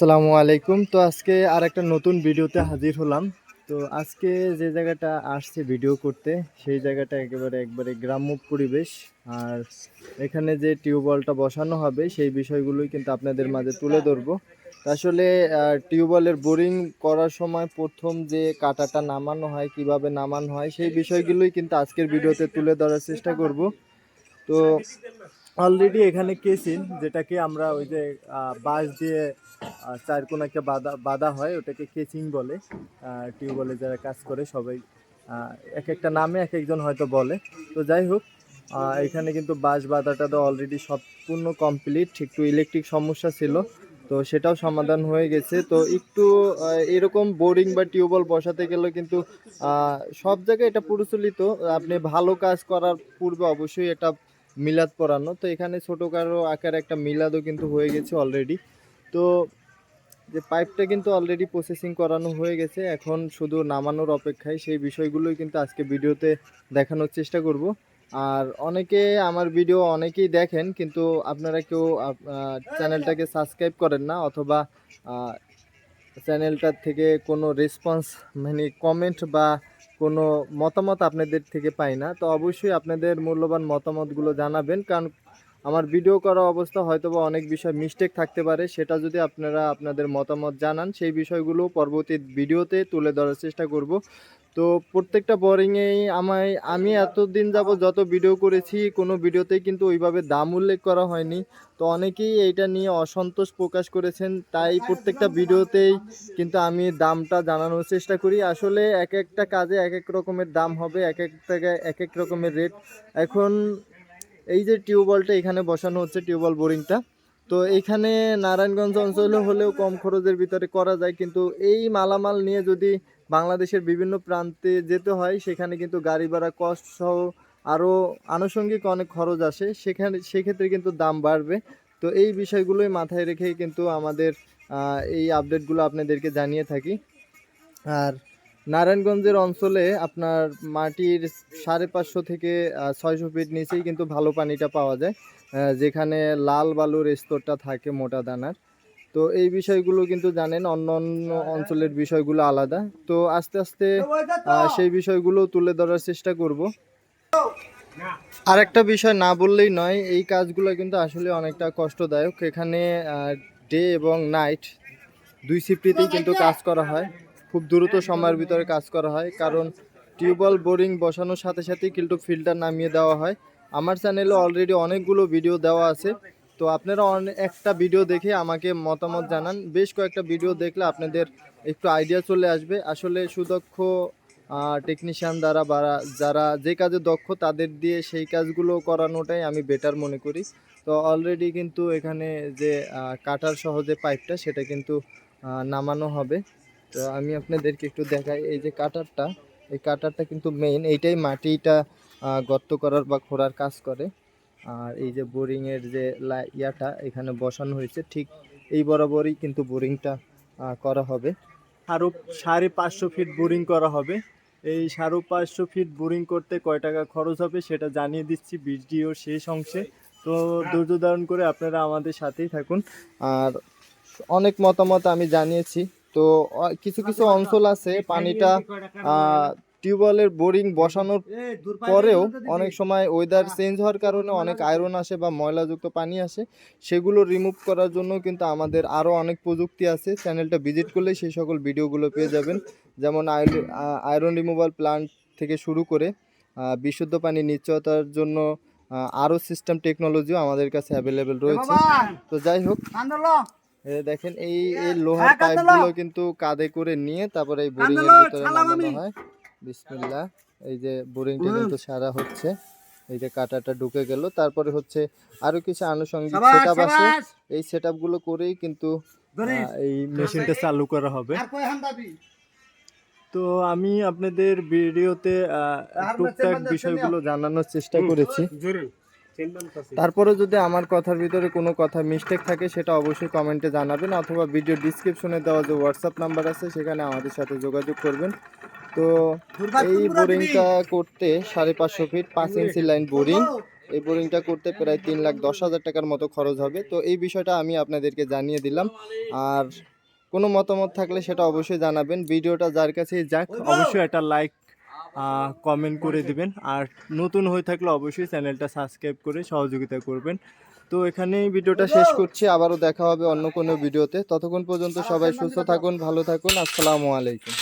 আসসালামু আলাইকুম। তো আজকে আরেকটা নতুন ভিডিওতে হাজির হলাম। তো আজকে যে জায়গাটা আসছি ভিডিও করতে, সেই জায়গাটা একবারে গ্রাম্য পরিবেশ। আর এখানে যে টিউবওয়েলটা বসানো হবে সেই বিষয়গুলোই কিন্তু আপনাদের মাঝে তুলে ধরবো। আসলে টিউবওয়েলের বোরিং করার সময় প্রথম যে কাটাটা নামানো হয়, কিভাবে নামানো হয় সেই বিষয়গুলোই কিন্তু আজকের ভিডিওতে তুলে ধরার চেষ্টা করব। তো অলরেডি এখানে কেসিন, যেটাকে আমরা ওই যে বাঁশ দিয়ে চার কোন একটা বাঁধা হয়, ওটাকে কেচিং বলে। টিউবওয়েলে যারা কাজ করে সবাই এক একটা নামে এক একজন হয়তো বলে। তো যাই হোক, এখানে কিন্তু বাঁশ বাঁধাটা তো অলরেডি সম্পূর্ণ কমপ্লিট। একটু ইলেকট্রিক সমস্যা ছিল, তো সেটাও সমাধান হয়ে গেছে। তো একটু এরকম বোরিং বা টিউবওয়েল বসাতে গেলে কিন্তু সব জায়গায় এটা প্রচলিত, আপনি ভালো কাজ করার পূর্বে অবশ্যই এটা মিলাদ পড়ানো। তো এখানে ছোটোখাটো আকারে একটা মিলাদও কিন্তু হয়ে গেছে অলরেডি। তো যে পাইপটা কিন্তু অলরেডি প্রসেসিং করানো হয়ে গেছে, এখন শুধু নামানোর অপেক্ষায়। সেই বিষয়গুলোই কিন্তু আজকে ভিডিওতে দেখানোর চেষ্টা করব। আর অনেকে আমার ভিডিও অনেকেই দেখেন, কিন্তু আপনারা কেউ চ্যানেলটাকে সাবস্ক্রাইব করেন না, অথবা চ্যানেলটার থেকে কোনো রেসপন্স, মানে কমেন্ট বা কোনো মতামত আপনাদের থেকে পাই না। তো অবশ্যই আপনাদের মূল্যবান মতামতগুলো জানাবেন, কারণ আমার ভিডিও করা অবস্থা হয়তো বা অনেক বিষয় মিস্টেক থাকতে পারে। সেটা যদি আপনারা আপনাদের মতামত জানান, সেই বিষয়গুলো পরবর্তী ভিডিওতে তুলে ধরার চেষ্টা করব। তো প্রত্যেকটা বোরিংয়েই আমি এতদিন যাবত যত ভিডিও করেছি, কোনো ভিডিওতেই কিন্তু ওইভাবে দাম উল্লেখ করা হয়নি। তো অনেকেই এইটা নিয়ে অসন্তোষ প্রকাশ করেছেন, তাই প্রত্যেকটা ভিডিওতেই কিন্তু আমি দামটা জানানোর চেষ্টা করি। আসলে এক একটা কাজে এক এক রকমের দাম হবে, এক এক জায়গায় এক এক রকমের রেট। এখন এই যে টিউবওয়েলটা এখানে বসানো হচ্ছে, টিউবওয়েল বোরিংটা, তো এইখানে নারায়ণগঞ্জ অঞ্চলে হলেও কম খরচের ভিতরে করা যায়, কিন্তু এই মালামাল নিয়ে যদি বাংলাদেশের বিভিন্ন প্রান্তে যেতে হয়, সেখানে কিন্তু গাড়ি ভাড়া কস্ট সহ আরও আনুষঙ্গিক অনেক খরচ আসে, সেক্ষেত্রে কিন্তু দাম বাড়বে। তো এই বিষয়গুলোই মাথায় রেখেই কিন্তু আমাদের এই আপডেটগুলো আপনাদেরকে জানিয়ে থাকি। আর নারায়ণগঞ্জের অঞ্চলে আপনার মাটির 550 থেকে 600 ফিট নিচেই কিন্তু ভালো পানিটা পাওয়া যায়, যেখানে লাল বালুর স্তরটা থাকে মোটা দানার। তো এই বিষয়গুলো কিন্তু জানেন, অন্য অন্য অঞ্চলের বিষয়গুলো আলাদা। তো আস্তে আস্তে সেই বিষয়গুলো তুলে ধরার চেষ্টা করব। আর একটা বিষয় না বললেই নয়, এই কাজগুলো কিন্তু আসলে অনেকটা কষ্টদায়ক। এখানে ডে এবং নাইট দুই শিফটেই কিন্তু কাজ করা হয়, খুব দ্রুত সময়ের ভিতরে কাজ করা হয়, কারণ টিউবওয়েল বোরিং বসানোর সাথে সাথেই কিন্তু ফিল্টার নামিয়ে দেওয়া হয়। আমার চ্যানেলে অলরেডি অনেকগুলো ভিডিও দেওয়া আছে, তো আপনারা একটা ভিডিও দেখে আমাকে মতামত জানান। বেশ কয়েকটা ভিডিও দেখলে আপনাদের একটু আইডিয়া চলে আসবে। আসলে সুদক্ষ টেকনিশিয়ান দ্বারা বা যারা যে কাজে দক্ষ তাদের দিয়ে সেই কাজগুলো করানোটাই আমি বেটার মনে করি। তো অলরেডি কিন্তু এখানে যে কাটার সহজে পাইপটা, সেটা কিন্তু নামানো হবে। তো আমি আপনাদেরকে একটু দেখাই, এই যে কাটারটা, এই কাটারটা কিন্তু মেইন, এইটাই মাটিটা গর্ত করার বা খোঁড়ার কাজ করে। আর এই যে বোরিংয়ের যে ইয়াটা এখানে বসানো হয়েছে, ঠিক এই বরাবরই কিন্তু বোরিংটা করা হবে। আরও 550 ফিট বোরিং করা হবে। এই 550 ফিট বোরিং করতে কয় টাকা খরচ হবে সেটা জানিয়ে দিচ্ছি ভিডিওর শেষ অংশে। তো ধৈর্য ধারণ করে আপনারা আমাদের সাথেই থাকুন। আর অনেক মতামত আমি জানিয়েছি। তো কিছু কিছু অঞ্চল আছে পানিটা টিউবওয়েলের বোরিং বসানোর পরেও অনেক সময় ওয়েদার চেঞ্জ হওয়ার কারণে অনেক আয়রন আসে বা ময়লাযুক্ত পানি আসে, সেগুলো রিমুভ করার জন্য কিন্তু আমাদের আরও অনেক প্রযুক্তি আছে। চ্যানেলটা ভিজিট করলে সেই সকল ভিডিওগুলো পেয়ে যাবেন, যেমন আয়রন রিমুভাল প্লান্ট থেকে শুরু করে বিশুদ্ধ পানি নিশ্চয়তার জন্য আরও সিস্টেম টেকনোলজিও আমাদের কাছে অ্যাভেলেবেল রয়েছে। তো যাই হোক, দেখেন এই লোহার পাইপগুলো কিন্তু কাঁধে করে নিয়ে তারপরে এই বোরিং এর ভিতরে নামানো হয়। বিসমিল্লাহ, এই যে বোরিংটা কিন্তু সারা হচ্ছে, এই যে কাটাটা ঢুকে গেল। তারপরে হচ্ছে আরো কিছু আনুষঙ্গিক সেটআপ আছে, এই সেটআপগুলো করেই কিন্তু এই মেশিনটা চালু করা হবে। তো আমি আপনাদের ভিডিওতে টুকটাক বিষয়গুলো জানানোর চেষ্টা করেছি। তারপরে যদি আমার কথার ভিতরে কোনো কথা মিস্টেক থাকে সেটা অবশ্যই কমেন্টে জানাবেন, অথবা ভিডিও ডিসক্রিপশনে দেওয়া যে হোয়াটসঅ্যাপ নাম্বার আছে সেখানে আমাদের সাথে যোগাযোগ করবেন। তো এই বোরিংটা করতে 550 ফিট 5 ইঞ্চি লাইন বোরিং, এই বোরিংটা করতে প্রায় 3,10,000 টাকার মতো খরচ হবে। তো এই বিষয়টা আমি আপনাদেরকে জানিয়ে দিলাম। আর কোনো মতামত থাকলে সেটা অবশ্যই জানাবেন। ভিডিওটা যার কাছেই যাক অবশ্যই একটা লাইক কমেন্ট করে দিবেন। আর নতুন হয়ে থাকলে অবশ্যই চ্যানেলটা সাবস্ক্রাইব করে সহযোগিতা করবেন। তো এখানেই ভিডিওটা শেষ করছি, আবারও দেখা হবে অন্য কোনো ভিডিওতে। ততক্ষণ পর্যন্ত সবাই সুস্থ থাকুন, ভালো থাকুন। আসসালামু আলাইকুম।